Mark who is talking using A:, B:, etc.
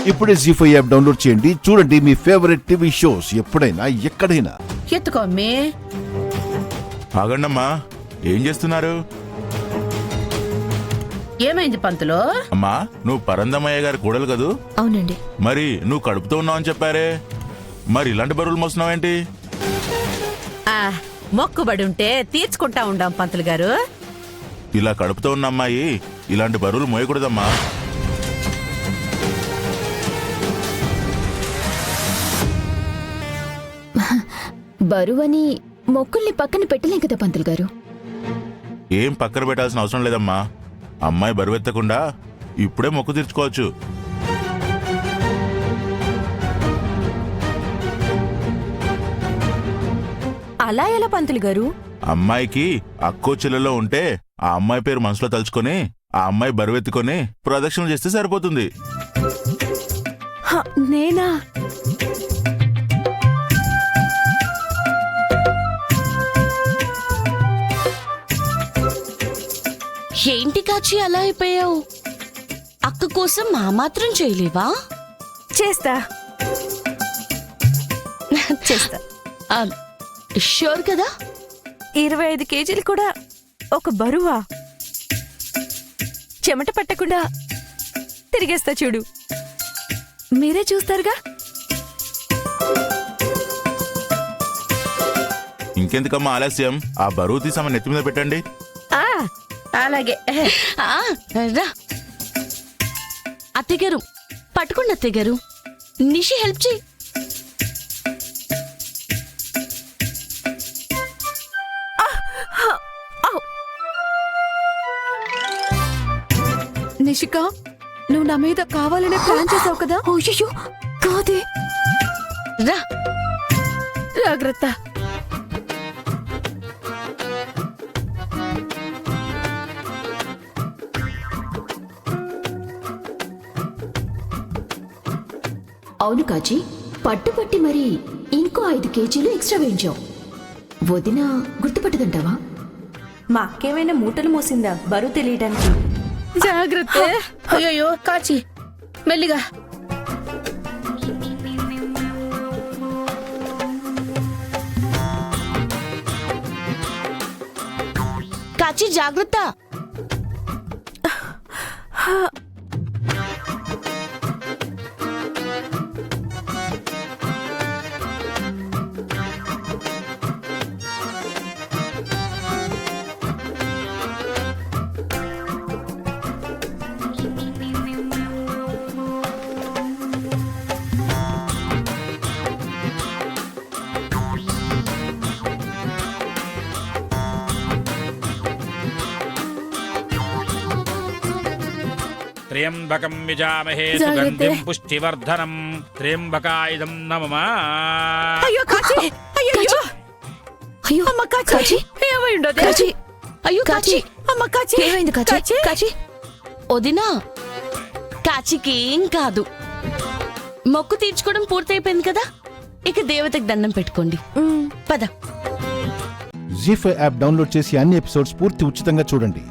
A: ఇప్పుడే జీ5 app download చేయండి. చూడండి మీ ఫేవరెట్ టీవీ షోస్ ఎప్పుడైనా ఎక్కడైనా.
B: ఎత్తుకో అమ్మే.
C: ఆగండమ్మా, ఏం చేస్తున్నారు?
B: ఏమైంది పంతులో?
C: అమ్మా, నువ్వు పరందమయ్య గారి కూడలు కదూ?
D: అవునండి.
C: మరి నువ్వు కడుపుతో ఉన్నావని చెప్పారే, మరి ఇలాంటి బరువులు మోస్తున్నావేంటి?
B: మొక్కుబడి ఉంటే తీర్చుకుంటా ఉండాం పంతులు గారు.
C: ఇలా కడుపుతో ఉన్న అమ్మాయి ఇలాంటి బరువులు మోయకూడదమ్మా.
D: బరువని మొక్కుల్ని పక్కన పెట్టలేం కదా పంతులు గారు.
C: ఏం పక్కన పెట్టాల్సిన అవసరం లేదమ్మా. అమ్మాయి బరువెత్తకుండా ఇప్పుడే మొక్కు తీర్చుకోవచ్చు.
D: అలా ఎలా పంతులు గారు?
C: అమ్మాయికి అక్కో చెల్లెలో ఉంటే ఆ అమ్మాయి పేరు మనసులో తలుచుకొని ఆ అమ్మాయి బరువెత్తుకొని ప్రదక్షిణలు చేస్తే సరిపోతుంది.
D: నేనా?
E: ఏంటి కాచి అలా అయిపోయావు? అక్క కోసం మా మాత్రం చేయలేవా?
D: చేస్తా.
E: షూర్ కదా?
D: 25 కేజీలు కూడా ఒక బరువా? చెమట పట్టకుండా తిరిగేస్తా చూడు. మీరే చూస్తారుగా.
C: ఇంకెందుకమ్మా ఆలస్యం? ఆ బరువు తీసి ఆమె నెత్తి మీద పెట్టండి.
B: అలాగే.
E: రా అత్తయ్యగారు, పట్టుకోండి అత్తయ్యగారు. నిషి హెల్ప్ చేయి.
D: నిషిక, నువ్వు నా మీద కావాలనే ప్లాన్ చేసావు కదా? అయ్యో కాదే.
E: రా,
D: జాగ్రత్త. అవును కాజీ, పట్టుపట్టి మరి ఇంకో 5 కేజీలు ఎక్స్ట్రా వేయించావు. వదిన గుర్తుపట్టదంటావా?
F: మా అక్కేమైనా మూటలు మోసిందా బరువు తెలియడానికి?
D: జాగ్రత్త.
B: అయ్యో కాచి, మెల్లిగా.
E: కాచి జాగ్రత్త.
G: త్ర్యంబకం యజామహే సుగంధిం పుష్టివర్ధనం త్ర్యంబకాయదం నమః.
D: అయ్యో కాచి, అయ్యో అయ్యో అమ్మ కాచి, ఏమైందో కాచి.
E: అయ్యో కాచి,
D: అమ్మ కాచి, ఏమైంది కాచి? కాచి
E: వదినా, కాచికి ఏం కాదు. మొక్కు తీర్చుకోవడం పూర్తయిపోయింది కదా, ఇక దేవతకి దండం పెట్టుకోండి. పద.
A: జీ5 యాప్ డౌన్లోడ్ చేసి అన్ని ఎపిసోడ్స్ పూర్తి ఉచితంగా చూడండి.